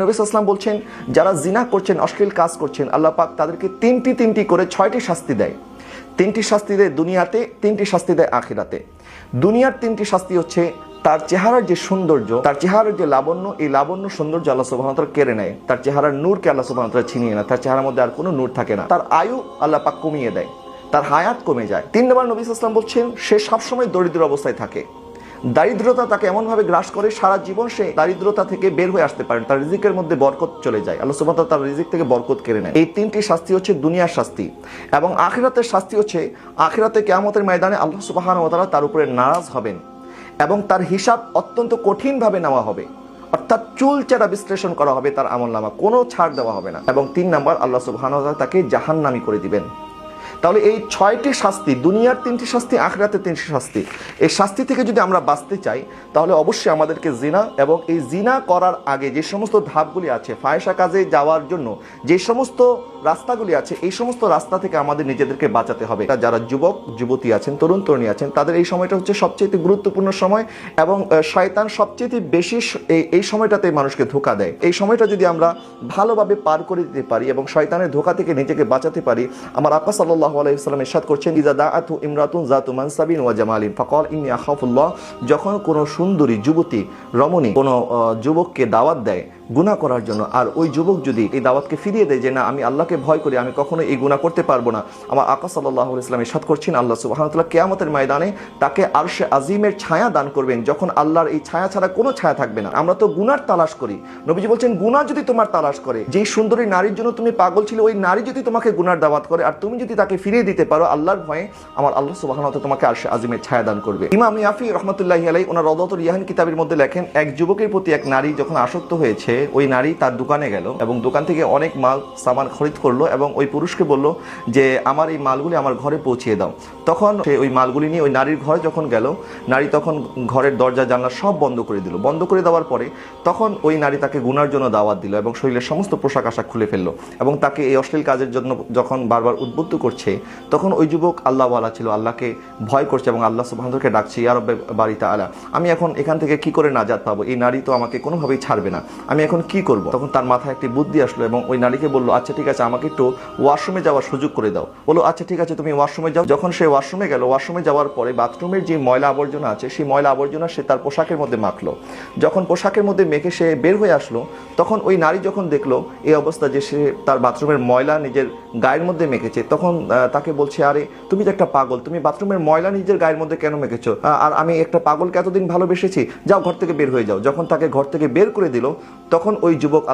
নবী সাল্লাল্লাহু বলছেন যারা জিনা করছেন, অশ্লীল কাজ করছেন, আল্লাহ পাক তাদেরকে তিনটি করে 6টি শাস্তি দেয়। 3টি শাস্তি দেয় দুনিয়াতে, 3টি শাস্তি দেয় আখিরাতে। দুনিয়ার 3টি শাস্তি হচ্ছে তার চেহারার যে সৌন্দর্য, তার চেহারার যে লাবণ্য, এই লাবণ্য সৌন্দর্য আল্লাহ সুবহানাহু ওয়া তাআলা কেড়ে নেয়। তার চেহারার নূরকে আল্লাহ সুবহানাহু ওয়া তাআলা ছিনিয়ে নেয়। তার চেহারার মধ্যে আর কোনো নূর থাকে না। তার আয়ু আল্লাহ পাক কমিয়ে দেয়, তার হায়াত কমে যায়। 3 নম্বর নবী সাল্লাল্লাহু আলাইহি ওয়াসাল্লাম বলছেন সে সবসময় দরিদ্র অবস্থায় থাকে। দারিদ্রতা তাকে এমনভাবে গ্রাস করে সারা জীবন সে দারিদ্রতা থেকে বের হয়ে আসতে পারেন, তার রিজিকের মধ্যে বরকত চলে যায়, আল্লাহ সুবহানাহু ওয়া তাআলা তার রিজিক থেকে বরকত কেড়ে নেয়। এই 3টি শাস্তি হচ্ছে দুনিয়ার শাস্তি। এবং আখিরাতের শাস্তি হচ্ছে আখিরাতে কিয়ামতের ময়দানে আল্লাহ সুবহানাহু ওয়া তাআলা তার উপরে নারাজ হবেন এবং তার হিসাব অত্যন্ত কঠিনভাবে নেওয়া হবে, অর্থাৎ চুলচেরা বিশ্লেষণ করা হবে তার আমলনামা, কোনো ছাড় দেওয়া হবে না। এবং 3 নম্বর আল্লাহ সুবহানাহু ওয়া তাআলা তাকে জাহান্নামী করে দিবেন। তাহলে এই 6টি শাস্তি, দুনিয়ার 3টি শাস্তি, আখিরাতের 3টি শাস্তি, এই শাস্তি থেকে যদি আমরা বাঁচতে চাই তাহলে অবশ্যই আমাদেরকে জিনা এবং এই জিনা করার আগে যে সমস্ত ধাপগুলি আছে, ফাহিশা কাজে যাওয়ার জন্য যে সমস্ত রাস্তাগুলি আছে, এই সমস্ত রাস্তা থেকে আমাদের নিজেদেরকে বাঁচাতে হবে। যারা যুবক যুবতী আছেন, তরুণ তরুণী আছেন, তাদের এই সময়টা হচ্ছে সবচেয়ে গুরুত্বপূর্ণ সময় এবং শয়তান সবচেয়ে বেশি এই সময়টাতে মানুষকে ধোঁকা দেয়। এই সময়টা যদি আমরা ভালোভাবে পার করে দিতে পারি এবং শয়তানের ধোঁকা থেকে নিজেকে বাঁচাতে পারি, আমার আকা সাল্লাল্লাহু আলাইহি ওয়াসাল্লাম ইরশাদ করছেন, ইজা দাআতু ইমরাতুন যাতু মানসাবিন ওয়া জামালিন ফাকাল ইন্নী আখাফুল্লাহ। যখন কোনো সুন্দরী যুবতী রমণী কোনো যুবককে দাওয়াত দেয় গুনাহ করার জন্য, আর ওই যুবক যদি এই দাওয়াতকে ফিরিয়ে দেয় যে না আমি আল্লাহকে ভয় করি, আমি কখনো এই গুনাহ করতে পারবো না, আমার আকা সাল্লাল্লাহু আলাইহি ওয়াসাল্লাম ইরশাদ করছেন আল্লাহ সুবহানাহু ওয়া তাআলা কিয়ামতের ময়দানে তাকে আরশে আজিমের ছায়া দান করবেন, যখন আল্লাহর এই ছায়া ছাড়া কোনো ছায়া থাকবে না। আমরা তো গুনার তালাশ করি, নবীজি বলছেন গুনাহ যদি তোমার তালাশ করে, যেই সুন্দরী নারীর জন্য তুমি পাগল ছিলে, ওই নারী যদি তোমাকে গুনার দাওয়াত করে আর তুমি যদি তাকে ফিরিয়ে দিতে পারো আল্লাহর ভয়ে, আমার আল্লাহ সুবহানাহু ওয়া তাআলা তোমাকে আরশে আজিমের ছায়া দান করবে। ইমাম ইয়াফি রাহমাতুল্লাহি আলাইহি ওনার রাওদাতুল ইয়াহিন কিতাবের মধ্যে লেখেন, এক যুবকের প্রতি এক নারী যখন আসক্ত হয়েছে, ওই নারী তার দোকানে গেল এবং দোকান থেকে অনেক মাল সামান খরিদ করলো এবং ওই পুরুষকে বলল যে আমার এই মালগুলি আমার ঘরে পৌঁছিয়ে দাও। তখন সে ওই মালগুলি নিয়ে ওই নারীর ঘরে যখন গেল, নারী তখন ঘরের দরজা জানলা সব বন্ধ করে দিল। বন্ধ করে দেওয়ার পরে তখন ওই নারী তাকে গুনার জন্য দাওয়াত দিল এবং শরীরের সমস্ত পোশাক আশাক খুলে ফেললো এবং তাকে এই অশ্লীল কাজের জন্য যখন বারবার উদ্বুদ্ধ করছে, তখন ওই যুবক আল্লাহওয়ালা ছিল, আল্লাহকে ভয় করছে এবং আল্লাহ সুবহানাহু ওয়া তাআলাকে ডাকছে, ইয়া রব্বে বারি তাআলা, আমি এখন এখান থেকে কি করে নাজাত পাবো? এই নারী তো আমাকে কোনোভাবেই ছাড়বে না, আমি এখন কি করব? তখন তার মাথায় একটি বুদ্ধি আসলো এবং ওই নারীকে বললো, আচ্ছা ঠিক আছে, আমাকে একটু ওয়াশরুমে যাওয়ার সুযোগ করে দাও। বললো আচ্ছা ঠিক আছে, তুমি ওয়াশরুমে যাও। যখন সে ওয়াশরুমে গেল, ওয়াশরুমে যাওয়ার পরে বাথরুমের যে ময়লা আবর্জনা আছে, সেই ময়লা আবর্জনা সে তার পোশাকের মধ্যে মাখলো। যখন পোশাকের মধ্যে মেখে সে বের হয়ে আসলো, তখন ওই নারী যখন দেখলো এই অবস্থা যে সে তার বাথরুমের ময়লা নিজের গায়ের মধ্যে মেখেছে, তখন তাকে বলছে, আরে তুমি তো একটা পাগল, তুমি বাথরুমের ময়লা নিজের গায়ের মধ্যে কেন মেখেছো? আর আমি একটা পাগলকে এতদিন ভালোবেসেছি, যাও ঘর থেকে বের হয়ে যাও। যখন তাকে ঘর থেকে বের করে দিল, তখন ওই যুবক